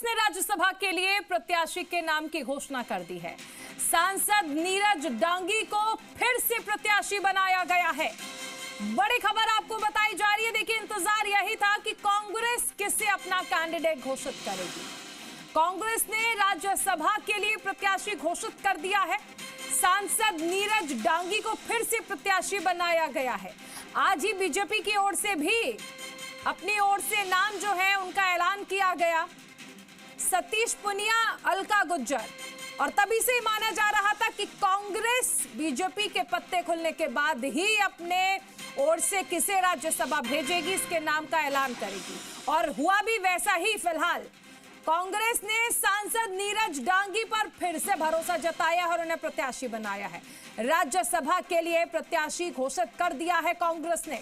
ने राज्यसभा के लिए प्रत्याशी के नाम की घोषणा कर दी है। सांसद नीरज डांगी को फिर से प्रत्याशी बनाया गया है। बड़ी खबर आपको बताई जा रही है। देखिए, इंतजार यही था कि कांग्रेस किसे अपना कैंडिडेट घोषित करेगी। कांग्रेस ने राज्यसभा के लिए प्रत्याशी घोषित कर दिया है। सांसद नीरज डांगी को फिर से प्रत्याशी बनाया गया है। आज ही बीजेपी की ओर से भी अपनी ओर से नाम जो है उनका ऐलान किया गया। सतीश पुनिया, अलका गुज्जर, और तभी से माना जा रहा था कि कांग्रेस बीजेपी के पत्ते खुलने के बाद ही अपने ओर से किसे राज्यसभा भेजेगी, इसके नाम का ऐलान करेगी। और हुआ भी वैसा ही। फिलहाल कांग्रेस ने सांसद नीरज डांगी पर फिर से भरोसा जताया और उन्हें प्रत्याशी बनाया है। राज्यसभा के लिए प्रत्याशी घोषित कर दिया है कांग्रेस ने।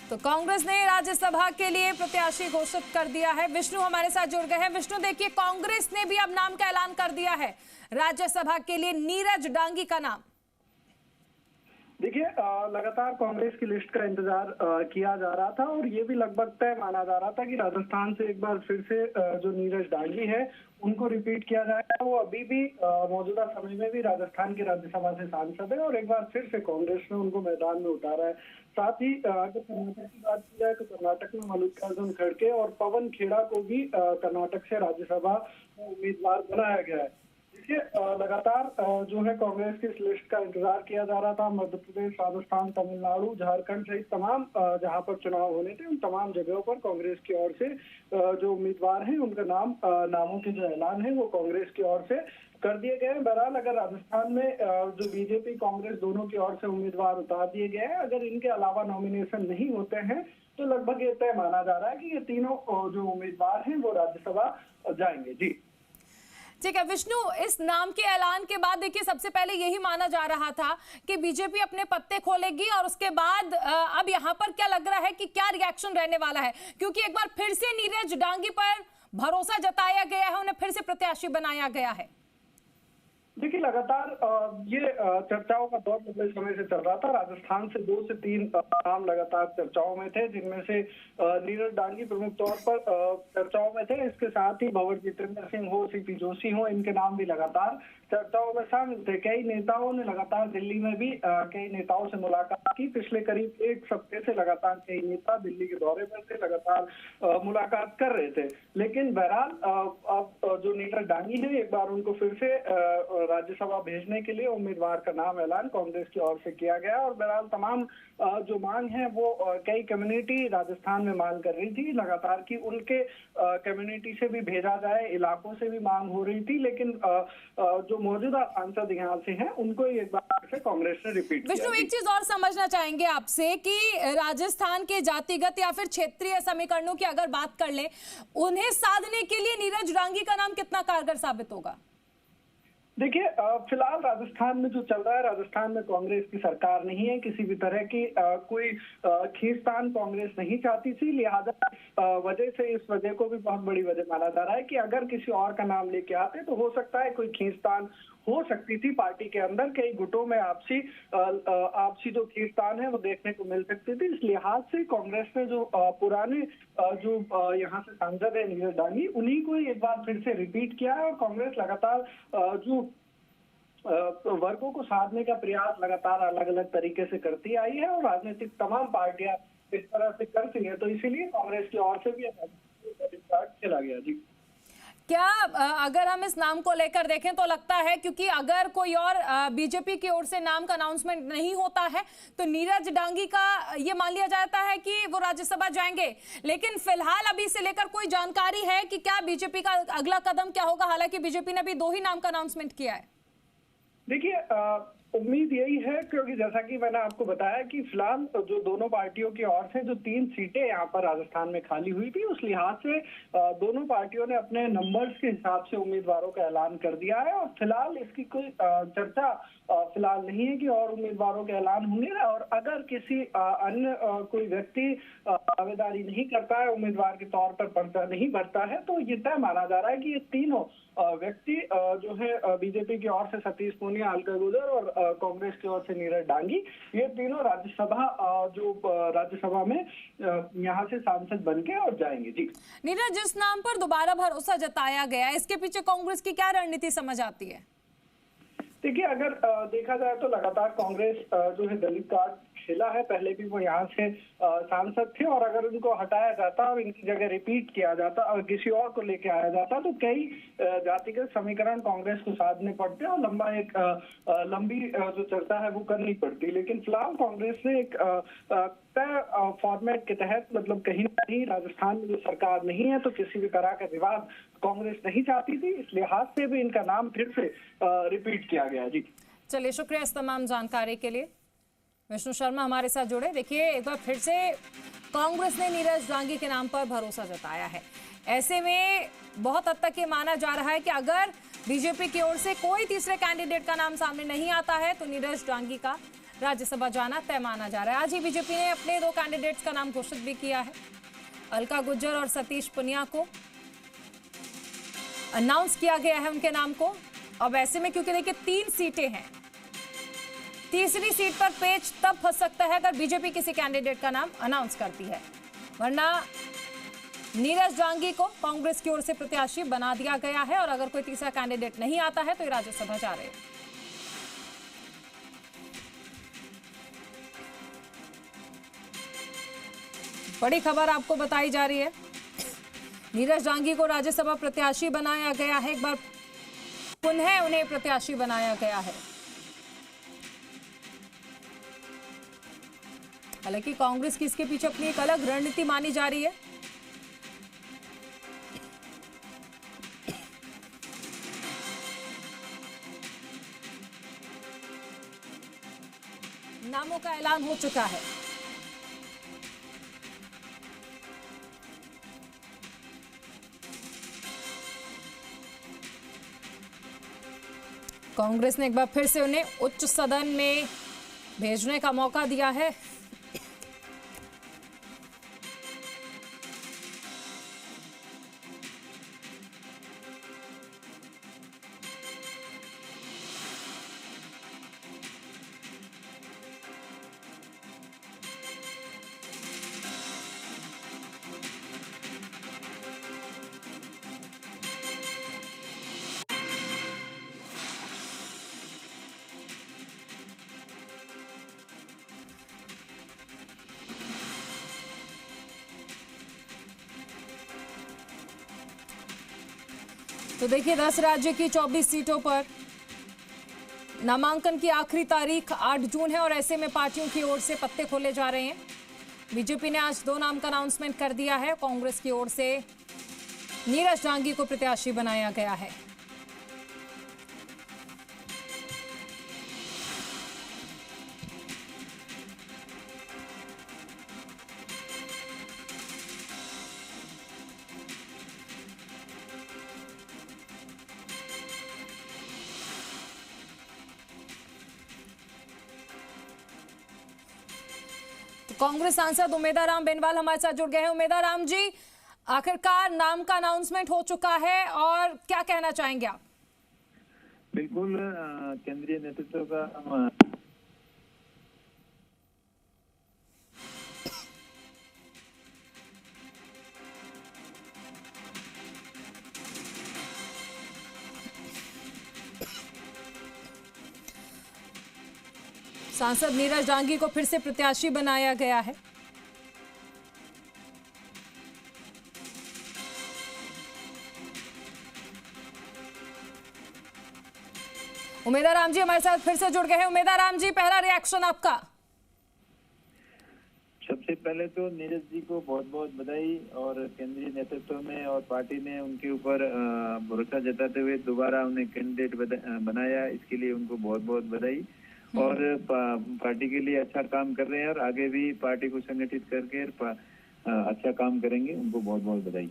तो कांग्रेस ने राज्यसभा के लिए प्रत्याशी घोषित कर दिया है। विष्णु हमारे साथ जुड़ गए हैं। विष्णु, देखिए, कांग्रेस ने भी अब नाम का ऐलान कर दिया है राज्यसभा के लिए नीरज डांगी का नाम। देखिए, लगातार कांग्रेस की लिस्ट का इंतजार किया जा रहा था और ये भी लगभग तय माना जा रहा था कि राजस्थान से एक बार फिर से जो नीरज डांगी है उनको रिपीट किया जाएगा। वो अभी भी मौजूदा समय में भी राजस्थान की राज्यसभा से सांसद है और एक बार फिर से कांग्रेस ने उनको मैदान में उतारा है। साथ ही अगर कर्नाटक की बात की जाए तो कर्नाटक में मल्लिकार्जुन खड़गे और पवन खेड़ा को भी कर्नाटक से राज्यसभा उम्मीदवार बनाया गया है। देखिए, लगातार जो है कांग्रेस की इस लिस्ट का इंतजार किया जा रहा था। मध्य प्रदेश, राजस्थान, तमिलनाडु, झारखंड सहित तमाम जहां पर चुनाव होने थे उन तमाम जगहों पर कांग्रेस की ओर से जो उम्मीदवार हैं उनका नामों के जो ऐलान है वो कांग्रेस की ओर से कर दिए गए हैं। बहरहाल अगर राजस्थान में जो बीजेपी कांग्रेस दोनों की ओर से उम्मीदवार उतार दिए गए हैं, अगर इनके अलावा नॉमिनेशन नहीं होते हैं तो लगभग ये तय माना जा रहा है कि ये तीनों जो उम्मीदवार हैं वो राज्यसभा जाएंगे। जी ठीक है विष्णु, इस नाम के ऐलान के बाद देखिए, सबसे पहले यही माना जा रहा था कि बीजेपी अपने पत्ते खोलेगी और उसके बाद अब यहाँ पर क्या लग रहा है कि क्या रिएक्शन रहने वाला है, क्योंकि एक बार फिर से नीरज डांगी पर भरोसा जताया गया है, उन्हें फिर से प्रत्याशी बनाया गया है। देखिए, लगातार ये चर्चाओं का दौर लंबे समय से चल रहा था। राजस्थान से 2 से 3 नाम लगातार चर्चाओं में थे, जिनमें से नीरज डांगी प्रमुख तौर पर चर्चाओं में थे। इसके साथ ही भंवर जितेंद्र सिंह हो, सीपी जोशी हो, इनके नाम भी लगातार चर्चाओं में शामिल थे। कई नेताओं ने लगातार दिल्ली में भी कई नेताओं से मुलाकात की। पिछले करीब 1 हफ्ते से लगातार कई नेता दिल्ली के दौरे पर थे, लगातार मुलाकात कर रहे थे। लेकिन बहरहाल अब जो नीरज डांगी है, एक बार उनको फिर से राज्यसभा भेजने के लिए उम्मीदवार का नाम ऐलान कांग्रेस की ओर से किया गया। और बहरहाल तमाम जो मांग है वो कई कम्युनिटी राजस्थान में मांग कर रही थी लगातार की उनके कम्युनिटी से भी भेजा जाए, इलाकों से भी मांग हो रही थी। लेकिन जो मौजूदा सांसद यहाँ से हैं उनको एक बार से कांग्रेस ने रिपीट किया। विष्णु, एक चीज और समझना चाहेंगे आपसे कि राजस्थान के जातिगत या फिर क्षेत्रीय समीकरणों की अगर बात कर लें, उन्हें साधने के लिए नीरज डांगी का नाम कितना कारगर साबित होगा? देखिए, फिलहाल राजस्थान में जो चल रहा है, राजस्थान में कांग्रेस की सरकार नहीं है, किसी भी तरह की कोई खींचतान कांग्रेस नहीं चाहती थी। लिहाजा वजह से इस वजह को भी बहुत बड़ी वजह माना जा रहा है कि अगर किसी और का नाम लेके आते तो हो सकता है कोई खींचतान हो सकती थी पार्टी के अंदर। कई गुटों में आपसी जो खींचतान है वो देखने को मिल सकती थी। इस लिहाज से कांग्रेस ने जो पुराने जो यहाँ से सांसद है नीरज डांगी, उन्हीं को एक बार फिर से रिपीट किया है। और कांग्रेस लगातार जो वर्गों को साधने का प्रयास लगातार अलग अलग तरीके से करती आई है और राजनीतिक तमाम पार्टियां इस तरह से करती हैं, तो इसीलिए कांग्रेस की ओर से भी चला गया। जी, क्या अगर हम इस नाम को लेकर देखें तो लगता है, क्योंकि अगर कोई और बीजेपी की ओर से नाम का अनाउंसमेंट नहीं होता है तो नीरज डांगी का ये मान लिया जाता है कि वो राज्यसभा जाएंगे, लेकिन फिलहाल अभी से लेकर कोई जानकारी है कि क्या बीजेपी का अगला कदम क्या होगा? हालांकि बीजेपी ने अभी 2 ही नाम का अनाउंसमेंट किया है। देखिए, उम्मीद यही है, क्योंकि जैसा कि मैंने आपको बताया कि फिलहाल जो दोनों पार्टियों की ओर से जो 3 सीटें यहाँ पर राजस्थान में खाली हुई थी, उस लिहाज से दोनों पार्टियों ने अपने नंबर्स के हिसाब से उम्मीदवारों का ऐलान कर दिया है। और फिलहाल इसकी कोई चर्चा फिलहाल नहीं है कि और उम्मीदवारों के ऐलान होंगे। और अगर किसी अन्य कोई व्यक्ति दावेदारी नहीं करता है, उम्मीदवार के तौर पर पर्चा नहीं भरता है, तो ये तय माना जा रहा है कि ये तीनों व्यक्ति जो है बीजेपी की ओर से सतीश पूनिया, अलका गुजर और कांग्रेस की ओर से नीरज डांगी, ये तीनों राज्यसभा में यहाँ से सांसद बन के और जाएंगे। जी नीरज, जिस नाम पर दोबारा भरोसा जताया गया, इसके पीछे कांग्रेस की क्या रणनीति समझ आती है? देखिए, अगर देखा जाए तो लगातार कांग्रेस जो है दलित कार्ड खेला है। पहले भी वो यहाँ से सांसद थे, और अगर उनको हटाया जाता और इनकी जगह रिपीट किया जाता और किसी और को लेके आया जाता तो कई जातिगत समीकरण कांग्रेस को साधने पड़ते और लंबी जो चर्चा है वो करनी पड़ती। लेकिन फिलहाल कांग्रेस ने एक तय फॉर्मेट के तहत, मतलब कहीं ना कहीं राजस्थान में जो सरकार नहीं है तो किसी भी तरह का विवाद कांग्रेस नहीं चाहती थी, इस लिहाज से भी इनका नाम फिर से रिपीट किया गया। जी चलिए, शुक्रिया इस तमाम जानकारी के लिए। विष्णु शर्मा हमारे साथ जुड़े। देखिए, एक बार फिर से कांग्रेस ने नीरज डांगी के नाम पर भरोसा जताया है। ऐसे में बहुत हद तक ये माना जा रहा है कि अगर बीजेपी की ओर से कोई तीसरे कैंडिडेट का नाम सामने नहीं आता है तो नीरज डांगी का राज्यसभा जाना तय माना जा रहा है। आज ही बीजेपी ने अपने 2 कैंडिडेट्स का नाम घोषित भी किया है। अलका गुज्जर और सतीश पूनिया को अनाउंस किया गया है उनके नाम को। अब ऐसे में क्योंकि देखिए 3 सीटें हैं, तीसरी सीट पर पेच तब फंस सकता है अगर बीजेपी किसी कैंडिडेट का नाम अनाउंस करती है, वरना नीरज डांगी को कांग्रेस की ओर से प्रत्याशी बना दिया गया है और अगर कोई तीसरा कैंडिडेट नहीं आता है तो ये राज्यसभा जा रहे हैं। बड़ी खबर आपको बताई जा रही है, नीरज डांगी को राज्यसभा प्रत्याशी बनाया गया है। एक बार पुनः उन्हें प्रत्याशी बनाया गया है। हालांकि कांग्रेस की इसके पीछे अपनी एक अलग रणनीति मानी जा रही है। नामों का ऐलान हो चुका है। कांग्रेस ने एक बार फिर से उन्हें उच्च सदन में भेजने का मौका दिया है। तो देखिए, 10 राज्य की 24 सीटों पर नामांकन की आखिरी तारीख 8 जून है और ऐसे में पार्टियों की ओर से पत्ते खोले जा रहे हैं। बीजेपी ने आज 2 नाम का अनाउंसमेंट कर दिया है। कांग्रेस की ओर से नीरज डांगी को प्रत्याशी बनाया गया है। कांग्रेस सांसद उमेदाराम बेनवाल हमारे साथ जुड़ गए हैं। उमेदाराम जी, आखिरकार नाम का अनाउंसमेंट हो चुका है और क्या कहना चाहेंगे आप? बिल्कुल, केंद्रीय नेतृत्व का सांसद नीरज डांगी को फिर से प्रत्याशी बनाया गया है। उमेदाराम जी हमारे साथ फिर से जुड़ गए हैं। उमेदाराम जी, पहला रिएक्शन आपका? सबसे पहले तो नीरज जी को बहुत बहुत बधाई, और केंद्रीय नेतृत्व में और पार्टी ने उनके ऊपर भरोसा जताते हुए दोबारा उन्हें कैंडिडेट बनाया, इसके लिए उनको बहुत बहुत बधाई। और पार्टी के लिए अच्छा काम कर रहे हैं और आगे भी पार्टी को संगठित करके अच्छा काम करेंगे, उनको बहुत बहुत बधाई।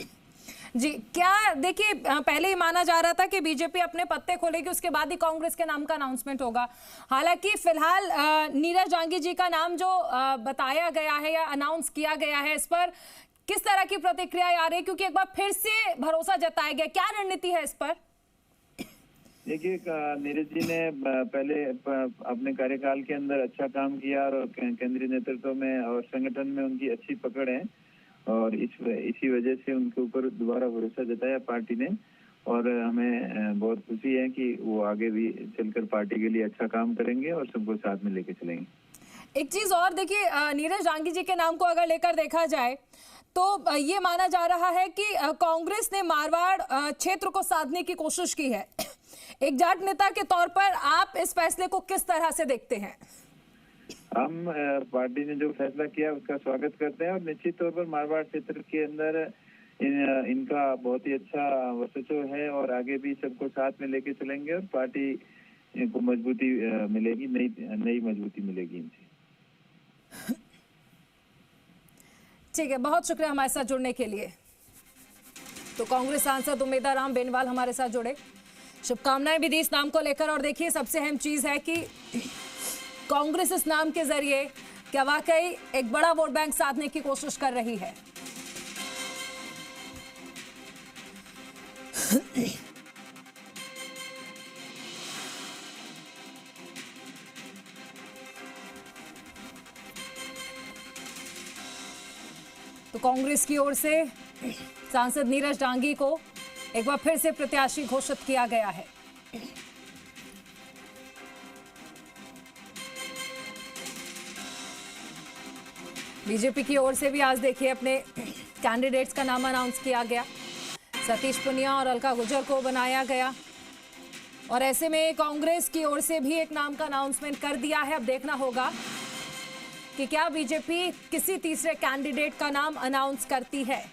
जी, क्या देखिए पहले ही माना जा रहा था कि बीजेपी अपने पत्ते खोलेगी, उसके बाद ही कांग्रेस के नाम का अनाउंसमेंट होगा। हालांकि फिलहाल नीरज डांगी जी का नाम जो बताया गया है या अनाउंस किया गया है, इस पर किस तरह की प्रतिक्रिया आ रही है? क्योंकि एक बार फिर से भरोसा जताया गया, क्या रणनीति है इस पर? देखिए, नीरज जी ने पहले अपने कार्यकाल के अंदर अच्छा काम किया और केंद्रीय नेतृत्व में और संगठन में उनकी अच्छी पकड़ है और इसी वजह से उनके ऊपर दोबारा भरोसा जताया पार्टी ने। और हमें बहुत खुशी है कि वो आगे भी चलकर पार्टी के लिए अच्छा काम करेंगे और सबको साथ में लेके चलेंगे। एक चीज और देखिए, नीरज डांगी जी के नाम को अगर लेकर देखा जाए तो ये माना जा रहा है कि कांग्रेस ने मारवाड़ क्षेत्र को साधने की कोशिश की है। एक जाट नेता के तौर पर आप इस फैसले को किस तरह से देखते हैं? हम पार्टी ने जो फैसला किया उसका स्वागत करते हैं और निश्चित तौर पर मारवाड़ क्षेत्र के अंदर इनका बहुत ही अच्छा वर्चस्व है और आगे भी सबको साथ में लेके चलेंगे और पार्टी को मजबूती मिलेगी, नई मजबूती मिलेगी इनसे। ठीक है, बहुत शुक्रिया हमारे साथ जुड़ने के लिए। तो कांग्रेस सांसद उमेदाराम बेनीवाल हमारे साथ जुड़े। शुभकामनाएं भी दी इस नाम को लेकर। और देखिए, सबसे अहम चीज है कि कांग्रेस इस नाम के जरिए क्या वाकई एक बड़ा वोट बैंक साधने की कोशिश कर रही है। तो कांग्रेस की ओर से सांसद नीरज डांगी को एक बार फिर से प्रत्याशी घोषित किया गया है। बीजेपी की ओर से भी आज देखिए अपने कैंडिडेट्स का नाम अनाउंस किया गया। सतीश पुनिया और अलका गुर्जर को बनाया गया और ऐसे में कांग्रेस की ओर से भी एक नाम का अनाउंसमेंट कर दिया है। अब देखना होगा कि क्या बीजेपी किसी तीसरे कैंडिडेट का नाम अनाउंस करती है।